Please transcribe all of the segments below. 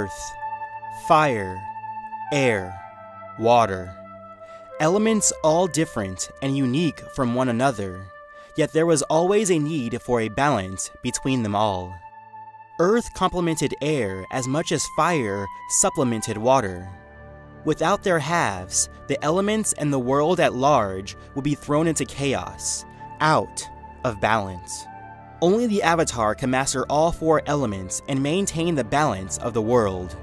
earth, fire, air, water. Elements all different and unique from one another, yet there was always a need for a balance between them all. Earth complemented air as much as fire supplemented water. Without their halves, the elements and the world at large would be thrown into chaos, out of balance. Only the Avatar can master all four elements and maintain the balance of the world.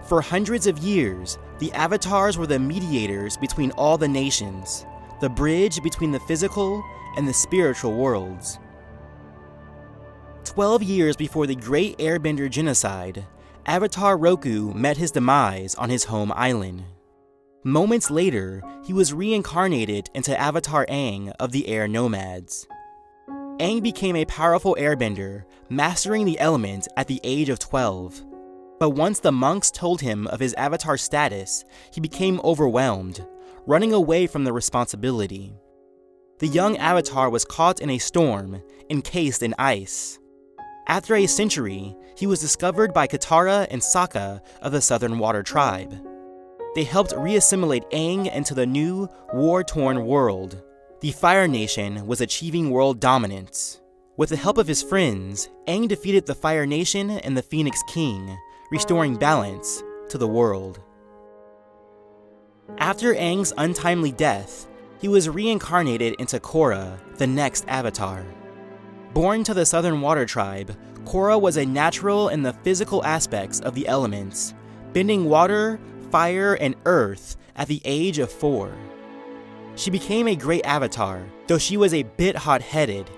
For hundreds of years, the Avatars were the mediators between all the nations, the bridge between the physical and the spiritual worlds. 12 years before the Great Airbender Genocide, Avatar Roku met his demise on his home island. Moments later, he was reincarnated into Avatar Aang of the Air Nomads. Aang became a powerful airbender, mastering the element at the age of 12. But once the monks told him of his Avatar status, he became overwhelmed, running away from the responsibility. The young Avatar was caught in a storm, encased in ice. After a century, he was discovered by Katara and Sokka of the Southern Water Tribe. They helped re-assimilate Aang into the new, war-torn world. The Fire Nation was achieving world dominance. With the help of his friends, Aang defeated the Fire Nation and the Phoenix King, restoring balance to the world. After Aang's untimely death, he was reincarnated into Korra, the next Avatar. Born to the Southern Water Tribe, Korra was a natural in the physical aspects of the elements, bending water, fire, and earth at the age of 4. She became a great Avatar, though she was a bit hot-headed,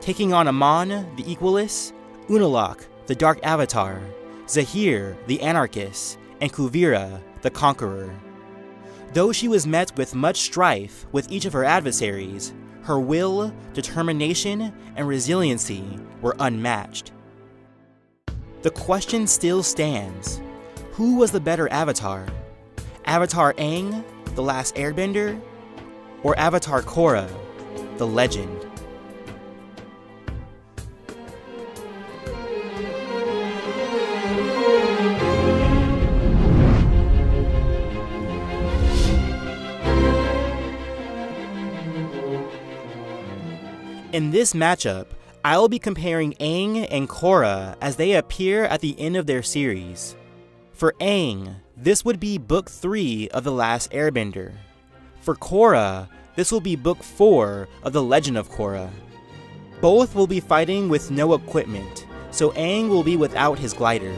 taking on Amon, the Equalist, Unalaq, the Dark Avatar, Zahir, the Anarchist, and Kuvira, the Conqueror. Though she was met with much strife with each of her adversaries, her will, determination, and resiliency were unmatched. The question still stands: who was the better Avatar? Avatar Aang, the last Airbender, or Avatar Korra, the legend? In this matchup, I will be comparing Aang and Korra as they appear at the end of their series. For Aang, this would be Book 3 of The Last Airbender. For Korra, this will be Book 4 of The Legend of Korra. Both will be fighting with no equipment, so Aang will be without his glider.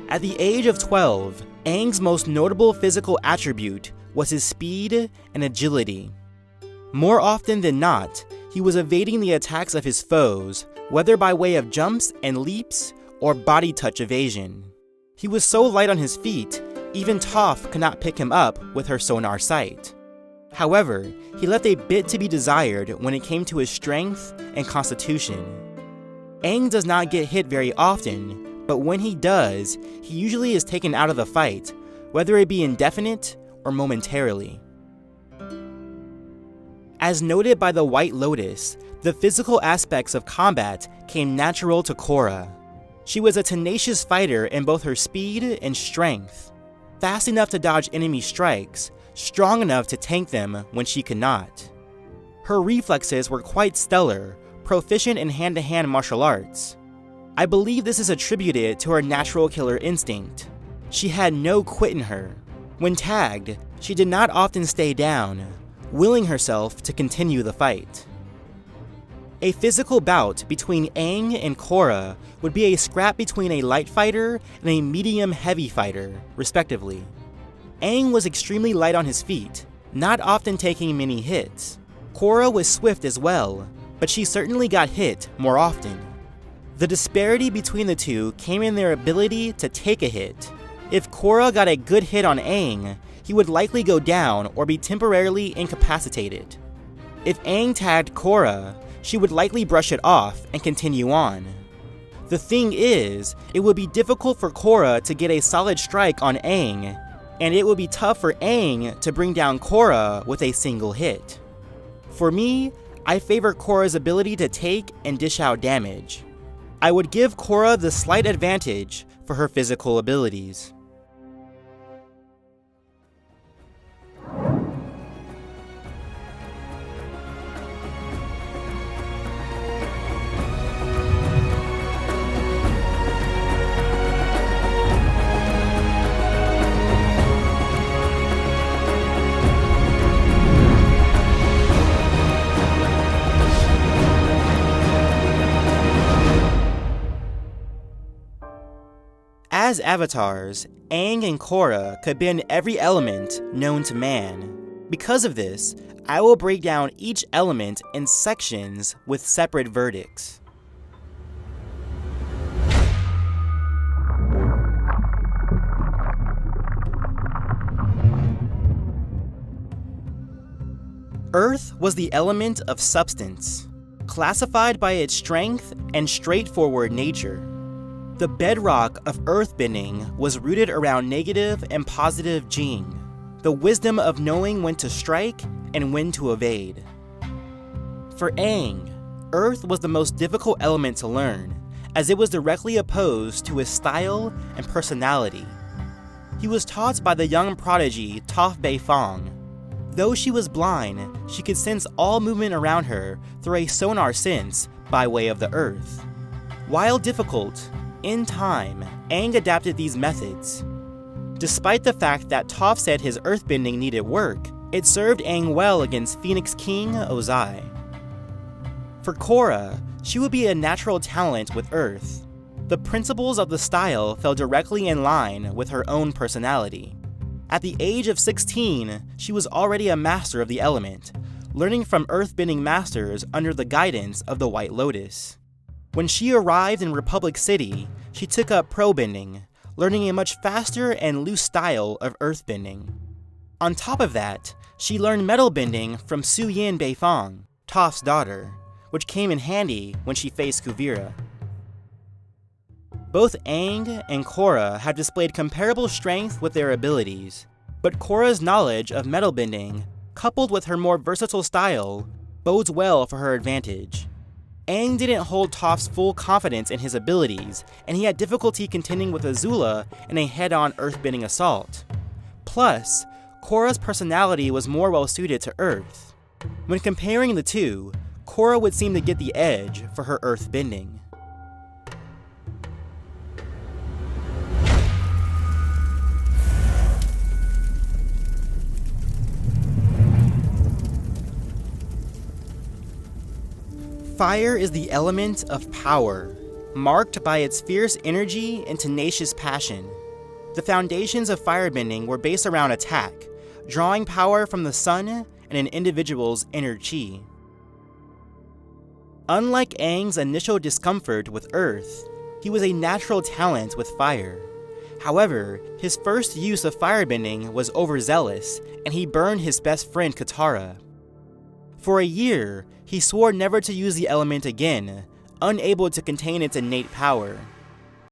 At the age of 12, Aang's most notable physical attribute was his speed and agility. More often than not, he was evading the attacks of his foes, whether by way of jumps and leaps or body touch evasion. He was so light on his feet, even Toph could not pick him up with her sonar sight. However, he left a bit to be desired when it came to his strength and constitution. Aang does not get hit very often, but when he does, he usually is taken out of the fight, whether it be indefinite or momentarily. As noted by the White Lotus, the physical aspects of combat came natural to Korra. She was a tenacious fighter in both her speed and strength, fast enough to dodge enemy strikes, strong enough to tank them when she could not. Her reflexes were quite stellar, proficient in hand-to-hand martial arts. I believe this is attributed to her natural killer instinct. She had no quit in her. When tagged, she did not often stay down, willing herself to continue the fight. A physical bout between Aang and Korra would be a scrap between a light fighter and a medium-heavy fighter, respectively. Aang was extremely light on his feet, not often taking many hits. Korra was swift as well, but she certainly got hit more often. The disparity between the two came in their ability to take a hit. If Korra got a good hit on Aang, he would likely go down or be temporarily incapacitated. If Aang tagged Korra, she would likely brush it off and continue on. The thing is, it would be difficult for Korra to get a solid strike on Aang, and it would be tough for Aang to bring down Korra with a single hit. For me, I favor Korra's ability to take and dish out damage. I would give Korra the slight advantage for her physical abilities. As avatars, Aang and Korra could bend every element known to man. Because of this, I will break down each element in sections with separate verdicts. Earth was the element of substance, classified by its strength and straightforward nature. The bedrock of earthbending was rooted around negative and positive Jing, the wisdom of knowing when to strike and when to evade. For Aang, Earth was the most difficult element to learn, as it was directly opposed to his style and personality. He was taught by the young prodigy Toph Beifong. Though she was blind, she could sense all movement around her through a sonar sense by way of the Earth. While difficult, in time, Aang adapted these methods. Despite the fact that Toph said his earthbending needed work, it served Aang well against Phoenix King Ozai. For Korra, she would be a natural talent with Earth. The principles of the style fell directly in line with her own personality. At the age of 16, she was already a master of the element, learning from earthbending masters under the guidance of the White Lotus. When she arrived in Republic City, she took up pro-bending, learning a much faster and loose style of earthbending. On top of that, she learned metal bending from Su Yin Beifong, Toph's daughter, which came in handy when she faced Kuvira. Both Aang and Korra have displayed comparable strength with their abilities, but Korra's knowledge of metal bending, coupled with her more versatile style, bodes well for her advantage. Aang didn't hold Toph's full confidence in his abilities, and he had difficulty contending with Azula in a head-on earthbending assault. Plus, Korra's personality was more well-suited to Earth. When comparing the two, Korra would seem to get the edge for her earthbending. Fire is the element of power, marked by its fierce energy and tenacious passion. The foundations of firebending were based around attack, drawing power from the sun and an individual's inner chi. Unlike Aang's initial discomfort with Earth, he was a natural talent with fire. However, his first use of firebending was overzealous, and he burned his best friend Katara. For a year, he swore never to use the element again, unable to contain its innate power.